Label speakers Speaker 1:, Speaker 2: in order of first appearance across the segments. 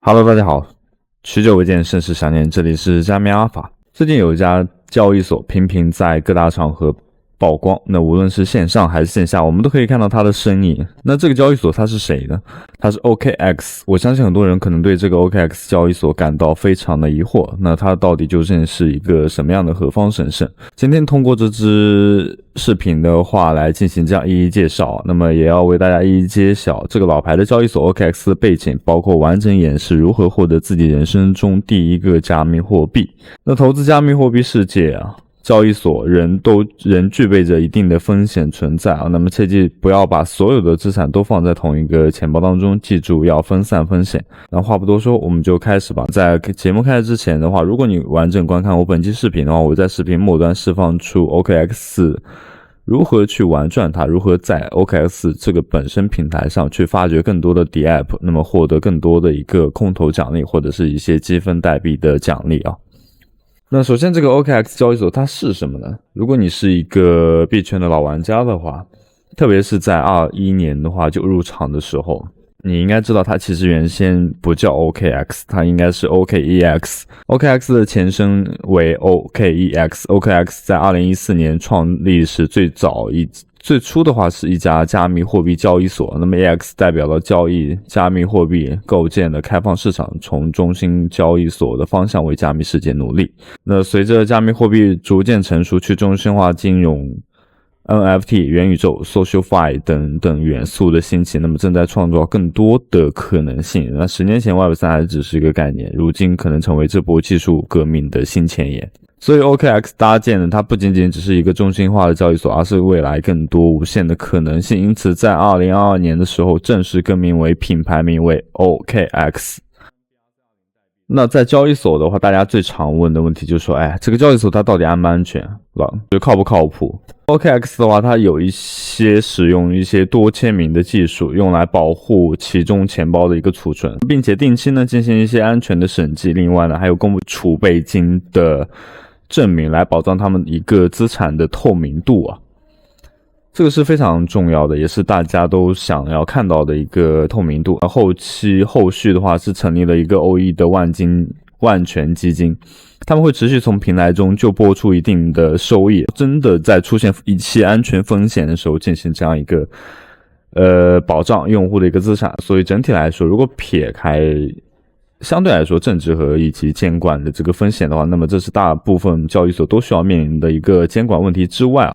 Speaker 1: Hello， 大家好，许久未见，甚是想念。这里是加密阿法。最近有一家交易所频频在各大场合曝光，那无论是线上还是线下，我们都可以看到它的身影。那这个交易所它是谁呢？它是 OKX。我相信很多人可能对这个 OKX 交易所感到非常的疑惑，那它到底究竟是一个什么样的何方神圣？今天通过这支视频的话来进行这样一一介绍，那么也要为大家一一揭晓这个老牌的交易所 OKX 的背景，包括完整演示如何获得自己人生中第一个加密货币。那投资加密货币世界交易所仍具备着一定的风险存在那么切记不要把所有的资产都放在同一个钱包当中，记住要分散风险。那话不多说，我们就开始吧。在节目开始之前的话，如果你完整观看我本期视频的话，我在视频末端释放出 OKX 如何去玩转它，如何在 OKX 这个本身平台上去发掘更多的 DApp， 那么获得更多的一个空投奖励或者是一些积分代币的奖励那首先这个 OKX 交易所它是什么呢？如果你是一个币圈的老玩家的话，特别是在21年的话就入场的时候，你应该知道它其实原先不叫 OKX， 它应该是 OKEX。OKX 的前身为 OKEX。OKX 在2014年创立时最初的话是一家加密货币交易所，那么 EX 代表了交易加密货币构建的开放市场，从中心交易所的方向为加密世界努力。那随着加密货币逐渐成熟，去中心化金融、NFT、元宇宙、SocialFi 等元素的兴起，那么正在创造更多的可能性。那10年前 Web3 还只是一个概念，如今可能成为这波技术革命的新前沿。所以 OKX 搭建的它不仅仅只是一个中心化的交易所，而是未来更多无限的可能性。因此在2022年的时候正式更名为品牌名为 OKX。那在交易所的话，大家最常问的问题就是说这个交易所它到底安不安全，就靠不靠谱。 OKX 的话，它有一些使用一些多签名的技术，用来保护其中钱包的一个储存，并且定期呢进行一些安全的审计。另外呢还有公布储备金的证明来保障他们一个资产的透明度这个是非常重要的，也是大家都想要看到的一个透明度。后续的话是成立了一个OE的万全基金，他们会持续从平台中就拨出一定的收益，真的在出现一些安全风险的时候进行这样一个保障用户的一个资产。所以整体来说，如果撇开相对来说政治和以及监管的这个风险的话，那么这是大部分交易所都需要面临的一个监管问题之外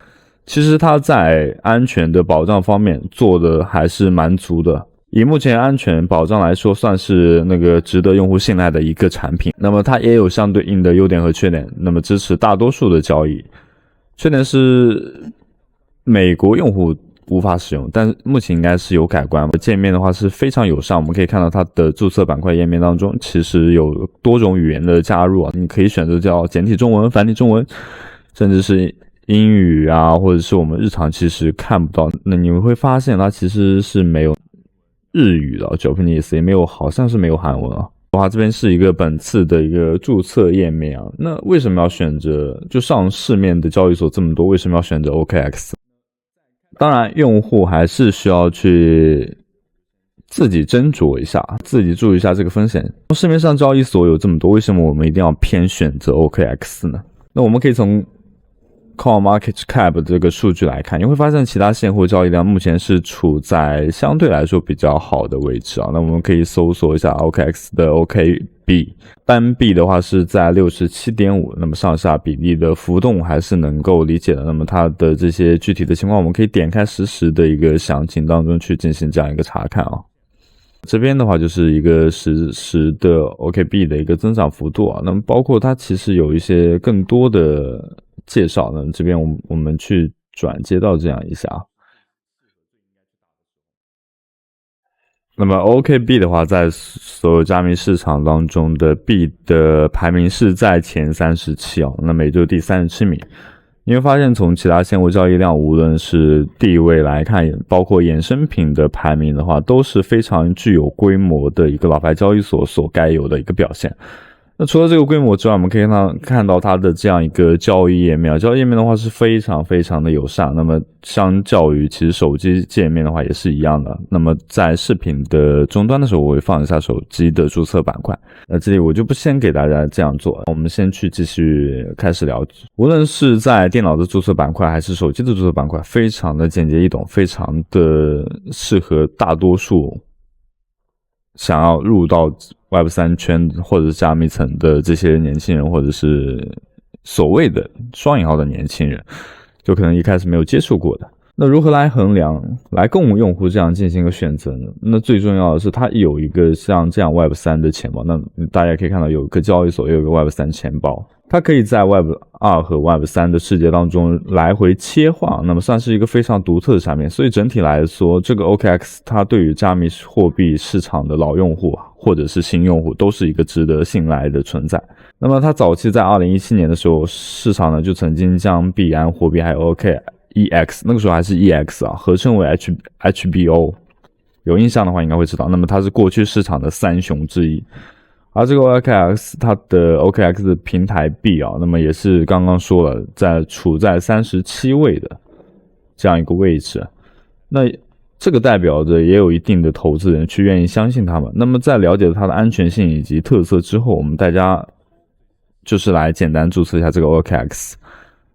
Speaker 1: 其实它在安全的保障方面做的还是蛮足的。以目前安全保障来说，算是那个值得用户信赖的一个产品。那么它也有相对应的优点和缺点，那么支持大多数的交易。缺点是美国用户无法使用，但目前应该是有改观。界面的话是非常友善，我们可以看到它的注册板块页面当中其实有多种语言的加入你可以选择叫简体中文、繁体中文，甚至是英语或者是我们日常其实看不到。那你们会发现它其实是没有日语的 Japanese， 也没有，好像是没有韩文这边是一个本次的一个注册页面那为什么要选择，就上市面的交易所这么多，为什么要选择 OKX？ 当然用户还是需要去自己斟酌一下，自己注意一下这个风险。市面上交易所有这么多，为什么我们一定要偏选择 OKX 呢？那我们可以从CoinMarketCap 这个数据来看，你会发现其他现货交易量目前是处在相对来说比较好的位置那我们可以搜索一下 OKX 的 OKB， 单币的话是在 67.5， 那么上下比例的浮动还是能够理解的。那么它的这些具体的情况，我们可以点开实时的一个详情当中去进行这样一个查看这边的话就是一个实时的 OKB 的一个增长幅度那么包括它其实有一些更多的介绍呢，这边我们去转接到这样一下。那么 OKB 的话，在所有加密市场当中的币的排名是在前37那么也就第37名。你会发现从其他现货交易量，无论是地位来看，包括衍生品的排名的话，都是非常具有规模的一个老牌交易所所该有的一个表现。那除了这个规模之外，我们可以看到它的这样一个交易页面，交易页面的话是非常非常的友善。那么相较于其实手机界面的话也是一样的。那么在视频的终端的时候，我会放一下手机的注册板块。那这里我就不先给大家这样做，我们先去继续开始聊。无论是在电脑的注册板块还是手机的注册板块，非常的简洁易懂，非常的适合大多数想要入到 Web3 圈或者是加密层的这些年轻人，或者是所谓的双引号的年轻人，就可能一开始没有接触过的。那如何来衡量，来供用户这样进行一个选择呢？那最重要的是它有一个像这样 Web3 的钱包，那大家可以看到有一个交易所，有一个 Web3 钱包，它可以在 Web2 和 Web3 的世界当中来回切换，那么算是一个非常独特的产品。所以整体来说，这个 OKX 它对于加密货币市场的老用户或者是新用户都是一个值得信赖的存在。那么它早期在2017年的时候，市场呢就曾经将币安货币还有 OKEX， 那个时候还是 EX 合称为 HBO， 有印象的话应该会知道。那么它是过去市场的三雄之一。而这个 OKX 它的 OKX 的平台币那么也是刚刚说了，处在37位的这样一个位置。那这个代表着也有一定的投资人去愿意相信他们。那么在了解它的安全性以及特色之后，我们大家就是来简单注册一下这个 OKX。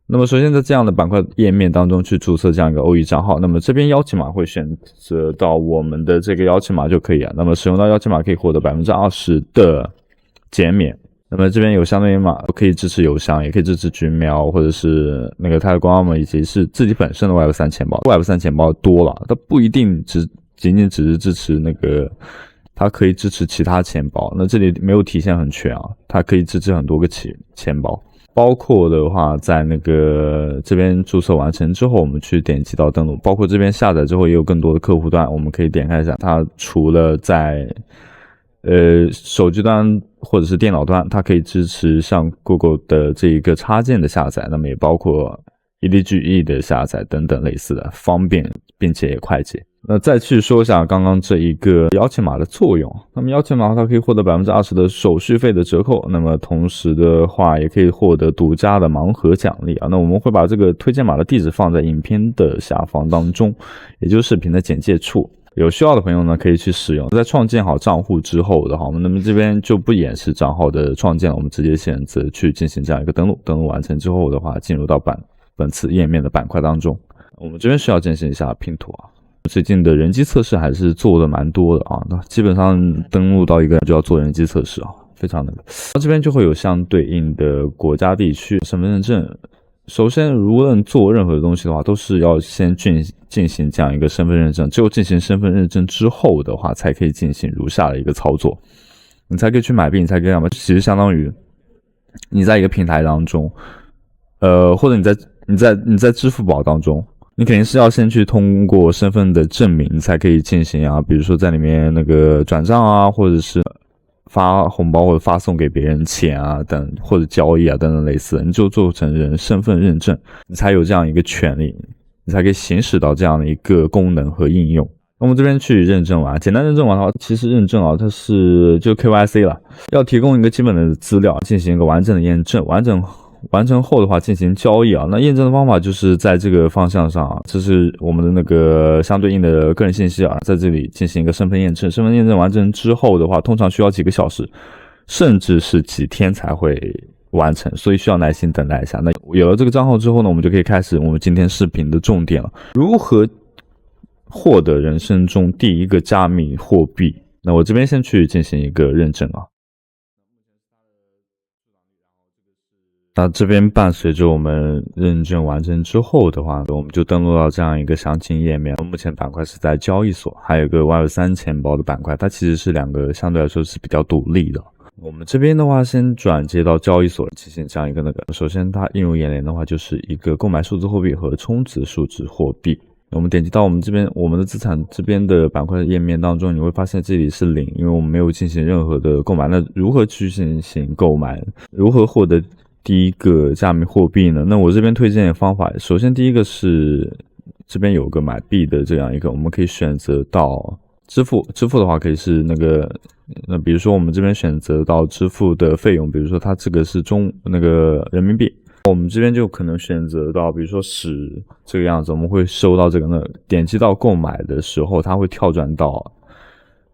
Speaker 1: 那么首先在这样的板块页面当中去注册这样一个 OE 账号，那么这边邀请码会选择到我们的这个邀请码就可以了。那么使用到邀请码可以获得 20% 的减免。那么这边有相对应码，可以支持邮箱，也可以支持群瞄，或者是那个它的官网以及是自己本身的 Web3 钱包。Web3 钱包多了，它不一定仅仅只是支持那个，它可以支持其他钱包。那这里没有体现很全它可以支持很多个钱包。包括的话，在那个这边注册完成之后，我们去点击到登录，包括这边下载之后也有更多的客户端，我们可以点开一下。它除了在手机端或者是电脑端，它可以支持像 Google 的这一个插件的下载，那么也包括 EDGE 的下载等等类似的，方便并且也快捷。那再去说一下刚刚这一个邀请码的作用。那么邀请码它可以获得 20% 的手续费的折扣，那么同时的话也可以获得独家的盲盒奖励那我们会把这个推荐码的地址放在影片的下方当中，也就是视频的简介处。有需要的朋友呢可以去使用。在创建好账户之后的话，我们那么这边就不演示账号的创建了，我们直接选择去进行这样一个登录。登录完成之后的话，进入到本次页面的板块当中，我们这边需要进行一下拼图最近的人机测试还是做的蛮多的那基本上登录到一个就要做人机测试非常那个。这边就会有相对应的国家地区身份认证。首先无论做任何东西的话，都是要先进行这样一个身份认证，只有进行身份认证之后的话，才可以进行如下的一个操作，你才可以去买币，你才可以干嘛，其实相当于你在一个平台当中或者你在支付宝当中，你肯定是要先去通过身份的证明才可以进行比如说在里面那个转账或者是发红包或者发送给别人钱等，或者交易等等类似的，你就做成人身份认证，你才有这样一个权利，你才可以行使到这样的一个功能和应用。那我们这边去认证完，简单认证完的话，其实认证它是就 KYC 了，要提供一个基本的资料进行一个完整的验证，完成后的话进行交易那验证的方法就是在这个方向上这是我们的那个相对应的个人信息在这里进行一个身份验证。身份验证完成之后的话，通常需要几个小时甚至是几天才会完成，所以需要耐心等待一下。那有了这个账号之后呢，我们就可以开始我们今天视频的重点了，如何获得人生中第一个加密货币。那我这边先去进行一个认证那这边伴随着我们认证完成之后的话，我们就登录到这样一个详情页面。目前板块是在交易所，还有一个 Web3 钱包的板块，它其实是两个相对来说是比较独立的。我们这边的话先转接到交易所进行这样一个首先它映入眼帘的话就是一个购买数字货币和充值数字货币。我们点击到我们这边我们的资产这边的板块的页面当中，你会发现这里是0，因为我们没有进行任何的购买。那如何去进行购买，如何获得第一个加密货币呢？那我这边推荐的方法，首先第一个是这边有个买币的这样一个，我们可以选择到支付的话可以是那个那比如说我们这边选择到支付的费用，比如说它这个是人民币，我们这边就可能选择到比如说10这个样子，我们会收到这个，那点击到购买的时候，它会跳转到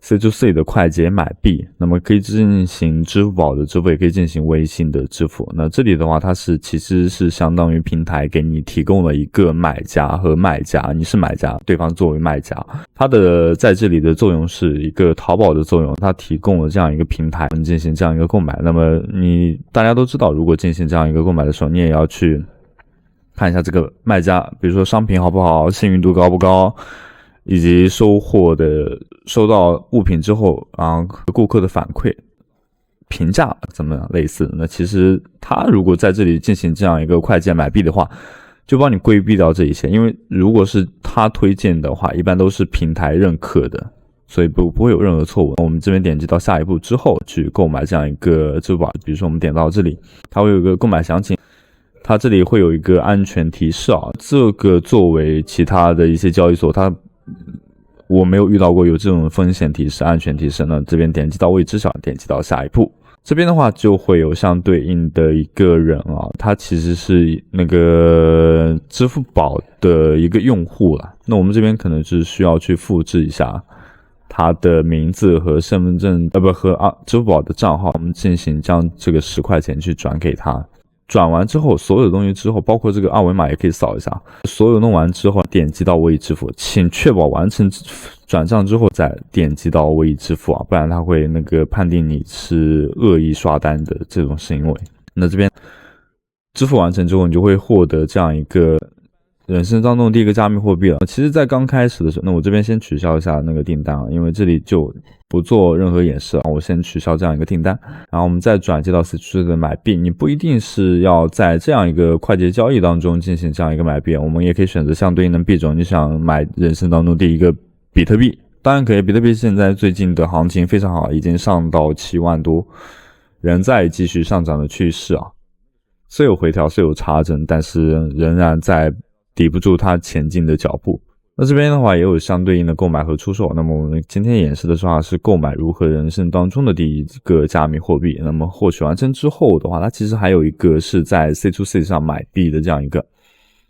Speaker 1: C2C 的快捷买币，那么可以进行支付宝的支付，也可以进行微信的支付。那这里的话，它其实是相当于平台给你提供了一个买家和卖家，你是买家，对方作为卖家，它的在这里的作用是一个淘宝的作用，它提供了这样一个平台进行这样一个购买。那么大家都知道，如果进行这样一个购买的时候，你也要去看一下这个卖家，比如说商品好不好，信誉度高不高，以及收到物品之后顾客的反馈评价怎么样类似的。那其实他如果在这里进行这样一个快捷买币的话，就帮你规避掉这一些，因为如果是他推荐的话，一般都是平台认可的，所以不会有任何错误。我们这边点击到下一步之后去购买这样一个支付宝，比如说我们点到这里，它会有一个购买详情，它这里会有一个安全提示这个作为其他的一些交易所，我没有遇到过有这种风险提示、安全提示。那这边点击到未知晓，点击到下一步，这边的话就会有相对应的一个人他其实是那个支付宝的一个用户了。那我们这边可能是需要去复制一下他的名字和身份证和支付宝的账号，我们进行将这个10块钱去转给他。转完之后，所有的东西之后，包括这个二维码也可以扫一下。所有弄完之后，点击到微支付，请确保完成转账之后再点击到微支付不然它会判定你是恶意刷单的这种行为。那这边支付完成之后，你就会获得这样一个人生当中第一个加密货币了。其实在刚开始的时候，那我这边先取消一下那个订单因为这里就不做任何演示我先取消这样一个订单，然后我们再转接到 C2C 的买币。你不一定是要在这样一个快捷交易当中进行这样一个买币，我们也可以选择相对应的币种。你想买人生当中第一个比特币，当然可以，比特币现在最近的行情非常好，已经上到7万多，仍在继续上涨的趋势虽有回调，虽有查整，但是仍然在抵不住它前进的脚步。那这边的话也有相对应的购买和出售。那么我们今天演示的话是购买如何人生当中的第一个加密货币。那么获取完成之后的话，它其实还有一个是在 C2C 上买币的这样一个。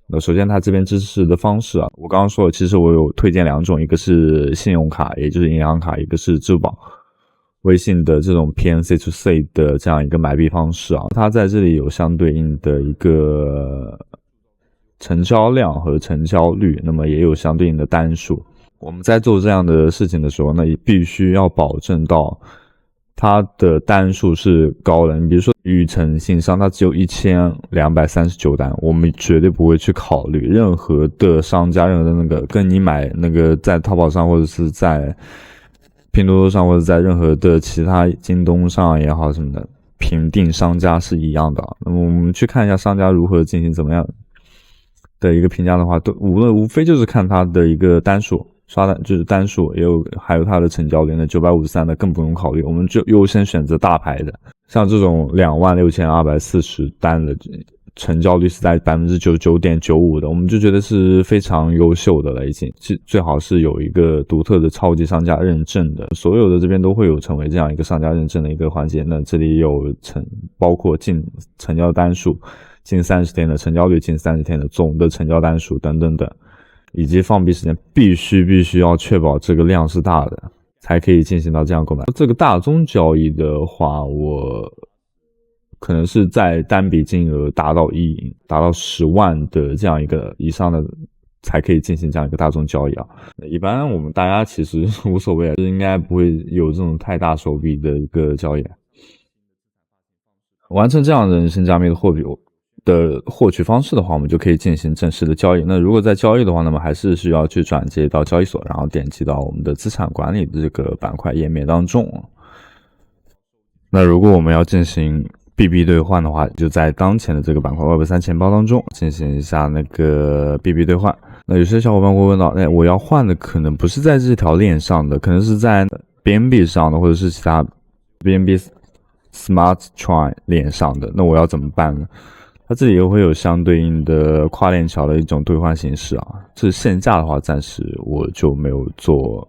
Speaker 1: 那首先它这边支持的方式我刚刚说了，其实我有推荐2种，一个是信用卡，也就是银行卡，一个是支付宝、微信的这种偏 C2C 的这样一个买币方式它在这里有相对应的一个成交量和成交率，那么也有相对应的单数。我们在做这样的事情的时候呢，也必须要保证到它的单数是高的。你比如说宇诚信商，它只有1239单，我们绝对不会去考虑任何的商家，任何的跟你买在淘宝上或者是在拼多多上或者在任何的其他京东上也好什么的评定商家是一样的那么我们去看一下商家如何进行怎么样的一个评价的话，无非就是看它的一个单数，刷单就是单数，还有它的成交率。那953的更不用考虑，我们就优先选择大牌的，像这种26240单的成交率是在 99.95% 的，我们就觉得是非常优秀的了已经。最好是有一个独特的超级商家认证的，所有的这边都会有成为这样一个商家认证的一个环节。那这里有包括净成交单数、近30天的成交率、近30天的总的成交单数等等等，以及放币时间必须要确保这个量是大的，才可以进行到这样购买。这个大宗交易的话，我可能是在单笔金额达到10万的这样一个以上的才可以进行这样一个大宗交易一般我们大家其实无所谓应该不会有这种太大手笔的一个交易。完成这样的人生加密的货币的获取方式的话，我们就可以进行正式的交易。那如果在交易的话，那么还是需要去转接到交易所，然后点击到我们的资产管理的这个板块页面当中。那如果我们要进行币兑换的话，就在当前的这个板块 Web3 钱包当中进行一下那个币兑换。那有些小伙伴会问到，我要换的可能不是在这条链上的，可能是在 BNB 上的，或者是其他 BNB Smart Chain 链上的，那我要怎么办呢？它这里又会有相对应的跨链桥的一种兑换形式这是线下的话暂时我就没有做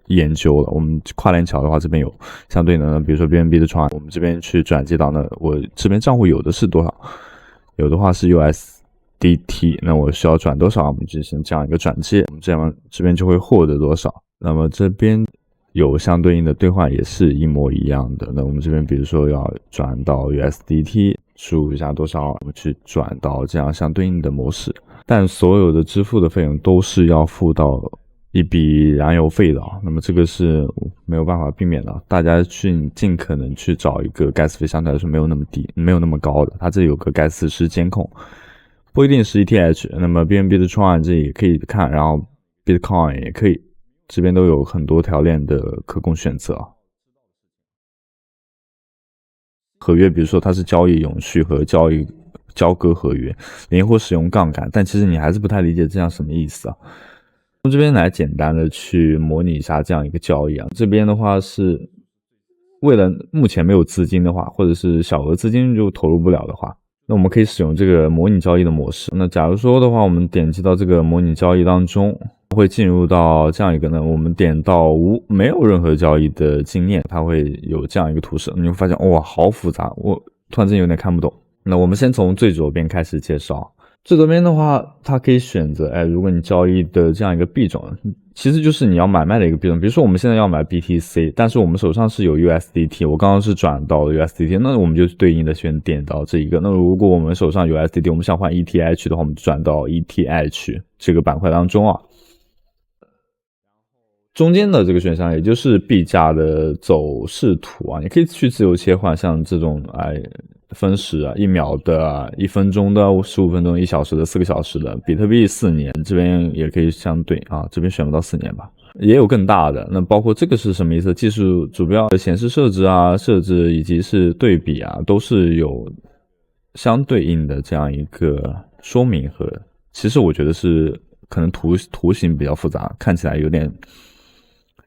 Speaker 1: 研究了。我们跨链桥的话，这边有相对应的，比如说 BNB 的窗，我们这边去转接到呢，我这边账户有的是多少？有的话是 USDT， 那我需要转多少？我们进行这样一个转接，我们这边就会获得多少。那么这边有相对应的兑换也是一模一样的。那我们这边比如说要转到 USDT， 输入一下多少，我们去转到这样相对应的模式。但所有的支付的费用都是要付到一笔燃油费的，那么这个是没有办法避免的。大家去尽可能去找一个 gas 费相对来说没有那么低、没有那么高的，它这里有个 gas 师监控，不一定是 ETH。那么 BNB 的Tron这也可以看，然后 Bitcoin 也可以，这边都有很多条链的可供选择。合约比如说它是交易永续和交割合约，灵活使用杠杆，但其实你还是不太理解这样什么意思啊。从这边来简单的去模拟一下这样一个交易啊，这边的话是为了目前没有资金的话，或者是小额资金就投入不了的话，那我们可以使用这个模拟交易的模式。那假如说的话，我们点击到这个模拟交易当中，会进入到这样一个呢，我们点到没有任何交易的经验，它会有这样一个图示，你会发现哇，好复杂，我突然间有点看不懂。那我们先从最左边开始介绍。最左边的话，它可以选择，如果你交易的这样一个币种，其实就是你要买卖的一个币种。比如说我们现在要买 BTC， 但是我们手上是有 USDT， 我刚刚是转到了 USDT， 那我们就对应的选点到这一个。那如果我们手上有 USDT， 我们想换 ETH 的话，我们就转到 ETH 这个板块当中啊。中间的这个选项也就是币价的走势图啊，你可以去自由切换，像这种分时啊、1秒的、1分钟的、15分钟、1小时的、4个小时的，比特币4年，这边也可以相对啊，这边选不到4年吧，也有更大的。那包括这个是什么意思？技术主标的显示设置以及是对比啊，都是有相对应的这样一个说明和，其实我觉得是可能图形比较复杂，看起来有点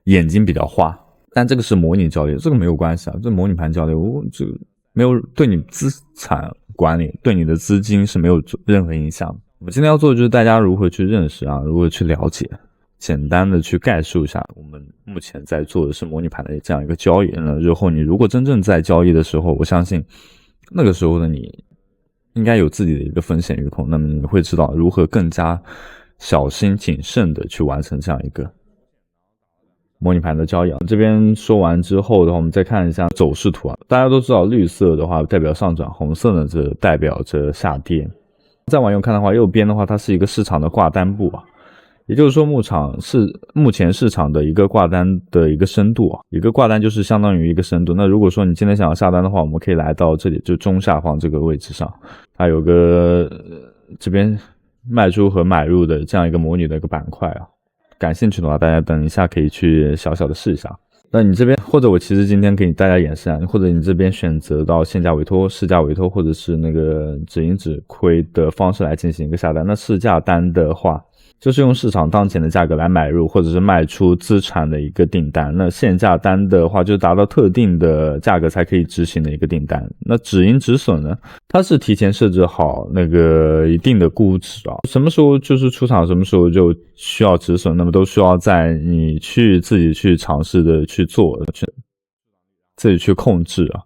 Speaker 1: 眼睛比较花，但这个是模拟交易，这个没有关系啊，这模拟盘交易，这个没有对你资产管理、对你的资金是没有任何影响的。我们今天要做的就是大家如何去认识啊，如何去了解，简单的去概述一下我们目前在做的是模拟盘的这样一个交易。那日后你如果真正在交易的时候，我相信那个时候的你应该有自己的一个风险预控，那么你会知道如何更加小心谨慎的去完成这样一个模拟盘的交易。这边说完之后的话，我们再看一下走势图啊。大家都知道，绿色的话代表上涨，红色呢这代表着下跌。再往右看的话，右边的话它是一个市场的挂单部啊，也就是说目前市场的一个挂单的一个深度啊，一个挂单就是相当于一个深度。那如果说你今天想要下单的话，我们可以来到这里，就中下方这个位置上，它有个这边卖出和买入的这样一个模拟的一个板块啊。感兴趣的话，大家等一下可以去小小的试一下。那你这边或者我其实今天给大家演示啊，或者你这边选择到限价委托、市价委托，或者是那个止盈止亏的方式来进行一个下单。那市价单的话，就是用市场当前的价格来买入或者是卖出资产的一个订单。那限价单的话，就达到特定的价格才可以执行的一个订单。那止盈止损呢，它是提前设置好那个一定的估值啊，什么时候就是出场，什么时候就需要止损，那么都需要在你自己去尝试的去做，自己去控制啊。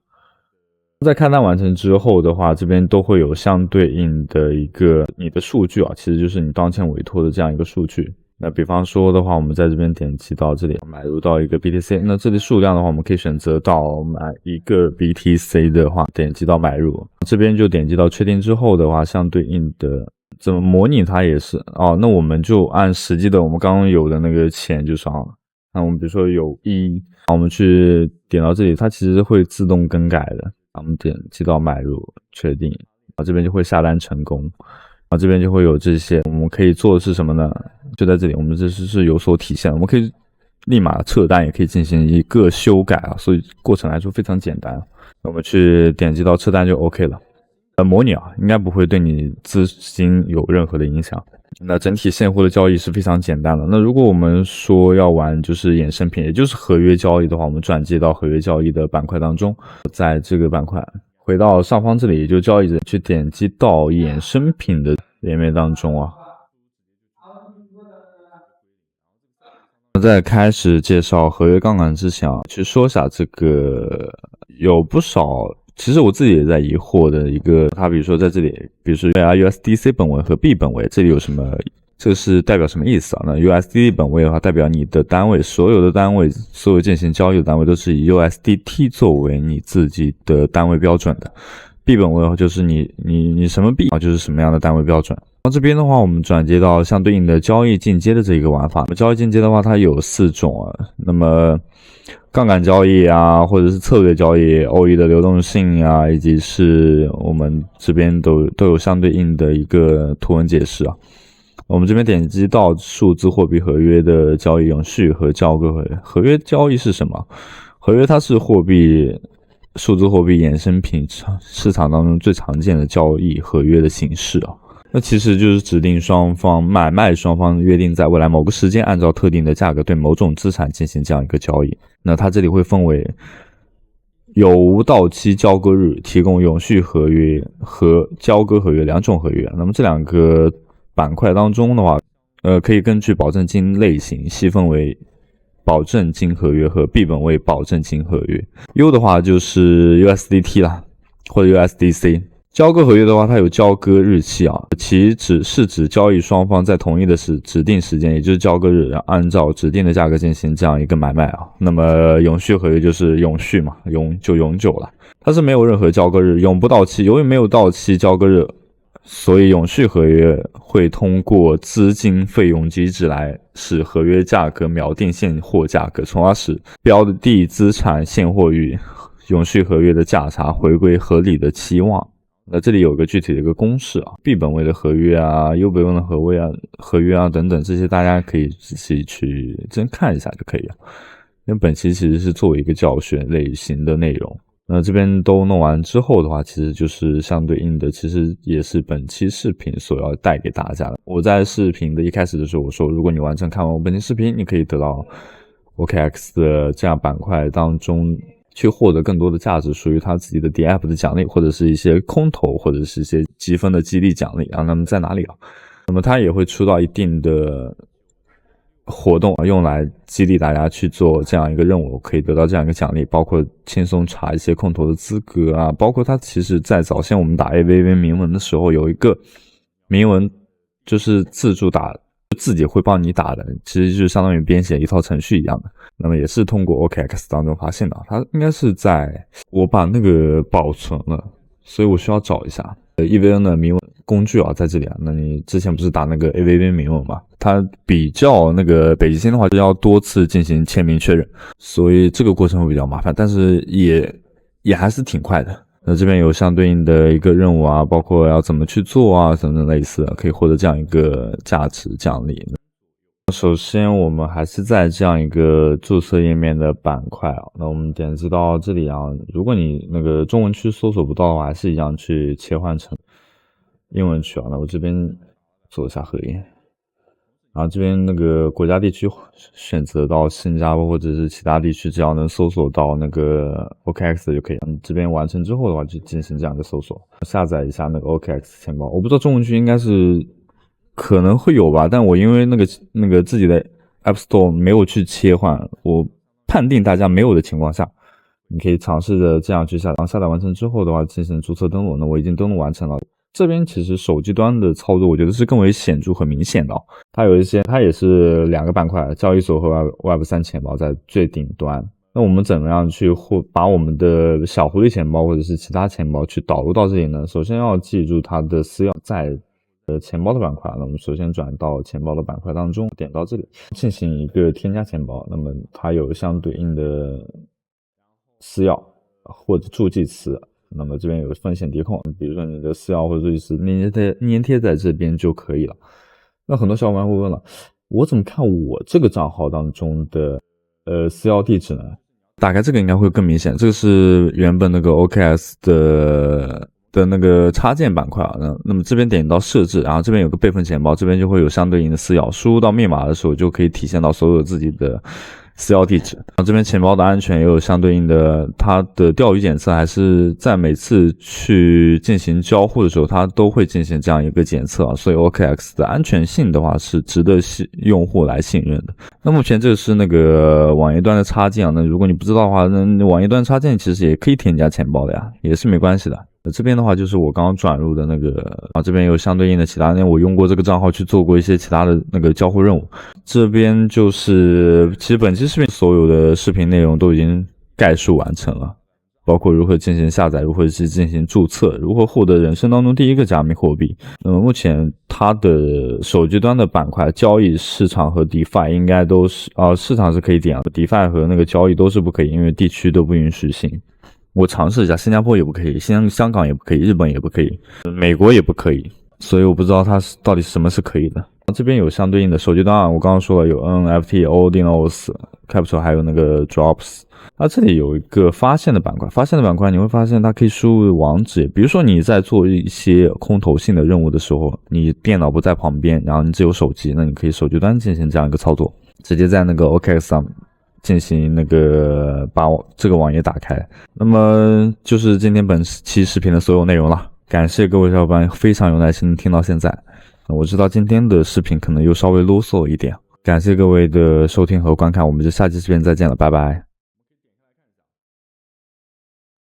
Speaker 1: 在开单完成之后的话，这边都会有相对应的一个你的数据啊，其实就是你当前委托的这样一个数据。那比方说的话，我们在这边点击到这里买入到一个 BTC， 那这里数量的话，我们可以选择到买一个 BTC 的话，点击到买入，这边就点击到确定之后的话，相对应的怎么模拟它也是哦，那我们就按实际的我们刚刚有的那个钱就上了。那我们比如说有我们去点到这里，它其实会自动更改的。我们点击到买入确定，这边就会下单成功，这边就会有这些。我们可以做的是什么呢？就在这里，我们这是有所体现，我们可以立马撤单，也可以进行一个修改啊，所以过程来说非常简单。我们去点击到撤单就 OK 了。模拟啊，应该不会对你资金有任何的影响。那整体现货的交易是非常简单的。那如果我们说要玩就是衍生品，也就是合约交易的话，我们转接到合约交易的板块当中，在这个板块回到上方这里，也就交易者去点击到衍生品的页面当中啊。在开始介绍合约杠杆之前去说一下这个有不少，其实我自己也在疑惑的一个，它比如说在这里，比如说 USDC 本位和 B 本位，这里有什么？这个是代表什么意思啊？那 USDT 本位的话，代表你的单位，所有的单位，所有进行交易的单位都是以 USDT 作为你自己的单位标准的。B 本位的话，就是你什么币啊，就是什么样的单位标准。然后这边的话，我们转接到相对应的交易进阶的这一个玩法。交易进阶的话，它有4种啊。那么杠杆交易啊，或者是策略交易、OE 的流动性啊，以及是我们这边都有相对应的一个图文解释啊。我们这边点击到数字货币合约的交易永续和交割合约。合约交易是什么？合约它是数字货币衍生品市场当中最常见的交易合约的形式啊。那其实就是指定买卖双方约定在未来某个时间按照特定的价格对某种资产进行这样一个交易。那它这里会分为有无到期交割日，提供永续合约和交割合约2种合约。那么这2个板块当中的话，可以根据保证金类型细分为保证金合约和 B 本位保证金合约。U 的话就是 USDT 啦，或者 USDC。交割合约的话，它有交割日期啊，其是指交易双方在同意的指定时间，也就是交割日，按照指定的价格进行这样一个买卖啊。那么永续合约就是永续嘛，永久了，它是没有任何交割日，永不到期，由于没有到期交割日，所以永续合约会通过资金费用机制来使合约价格锚定现货价格，从而使标的资产现货与永续合约的价差回归合理的期望。那这里有个具体的一个公式啊 ，B 本位的合约啊 ，U 本位的合约啊等等，这些大家可以仔细去真看一下就可以了。因为本期其实是作为一个教学类型的内容。那这边都弄完之后的话，其实就是相对应的，其实也是本期视频所要带给大家的。我在视频的一开始的时候我说，如果你完整看完我本期视频，你可以得到 OKX 的这样板块当中去获得更多的价值，属于他自己的 DF 的奖励，或者是一些空投，或者是一些积分的激励奖励啊。那么在哪里啊？那么它也会出到一定的活动用来激励大家去做这样一个任务，可以得到这样一个奖励，包括轻松查一些空投的资格啊，包括它其实在早先我们打 AVV 铭文的时候，有一个铭文就是自助打，自己会帮你打的，其实就是相当于编写一套程序一样的。那么也是通过 OKX 当中发现的，它应该是我把那个保存了，所以我需要找一下。EVN 的铭文工具啊，在这里啊。那你之前不是打那个 AVV 铭文嘛？它比较那个北极星的话，要多次进行签名确认，所以这个过程会比较麻烦，但是也还是挺快的。那这边有相对应的一个任务啊，包括要怎么去做啊，等等类似的，可以获得这样一个价值奖励。首先我们还是在这样一个注册页面的板块啊，那我们点击到这里啊，如果你那个中文区搜索不到的话，还是一样去切换成英文区啊。那我这边做一下合印，然后这边那个国家地区选择到新加坡或者是其他地区，只要能搜索到那个 OKX 就可以了。这边完成之后的话，就进行这样一个搜索，下载一下那个 OKX 钱包。我不知道中文区应该是可能会有吧，但我因为那个自己的 App Store 没有去切换，我判定大家没有的情况下，你可以尝试着这样去下载。然后下载完成之后的话，进行注册登录。那我已经登录完成了。这边其实手机端的操作，我觉得是更为显著和明显的。它有一些，它也是2个板块，交易所和 Web3 钱包在最顶端。那我们怎么样去把我们的小狐狸钱包或者是其他钱包去导入到这里呢？首先要记住它的私钥在钱包的板块。那我们首先转到钱包的板块当中，点到这里进行一个添加钱包。那么它有相对应的私钥或者助记词。那么这边有风险低控，比如说你的私钥或者助记词粘贴在这边就可以了。那很多小伙伴会问了，我怎么看我这个账号当中的私钥地址呢？打开这个应该会更明显，这个是原本那个 OKX 的那个插件板块啊。那么这边点到设置，然后这边有个备份钱包，这边就会有相对应的私钥，输入到密码的时候就可以体现到所有自己的私钥地址。这边钱包的安全也有相对应的，它的钓鱼检测还是在每次去进行交互的时候，它都会进行这样一个检测啊，所以 OKX 的安全性的话是值得用户来信任的。那目前这个是那个网页端的插件啊，那如果你不知道的话，那网页端插件其实也可以添加钱包的呀，也是没关系的。这边的话就是我刚刚转入的那个这边有相对应的其他，因为我用过这个账号去做过一些其他的那个交互任务。这边就是其实本期视频所有的视频内容都已经概述完成了，包括如何进行下载，如何去进行注册，如何获得人生当中第一个加密货币。那么目前它的手机端的板块交易市场和 DeFi 应该都是市场是可以点的， DeFi 和那个交易都是不可以，因为地区都不允许行。我尝试一下，新加坡也不可以，香港也不可以，日本也不可以，美国也不可以，所以我不知道它到底什么是可以的。这边有相对应的手机端啊，我刚刚说了有 NFT、Ordinals、Capital 还有那个 Drops。这里有一个发现的板块，发现的板块你会发现它可以输入网址，比如说你在做一些空投性的任务的时候，你电脑不在旁边，然后你只有手机，那你可以手机端进行这样一个操作，直接在那个 OKX 上进行那个把这个网页打开。那么就是今天本期视频的所有内容了，感谢各位小伙伴非常有耐心的听到现在。我知道今天的视频可能又稍微啰嗦一点，感谢各位的收听和观看，我们就下期视频再见了，拜拜。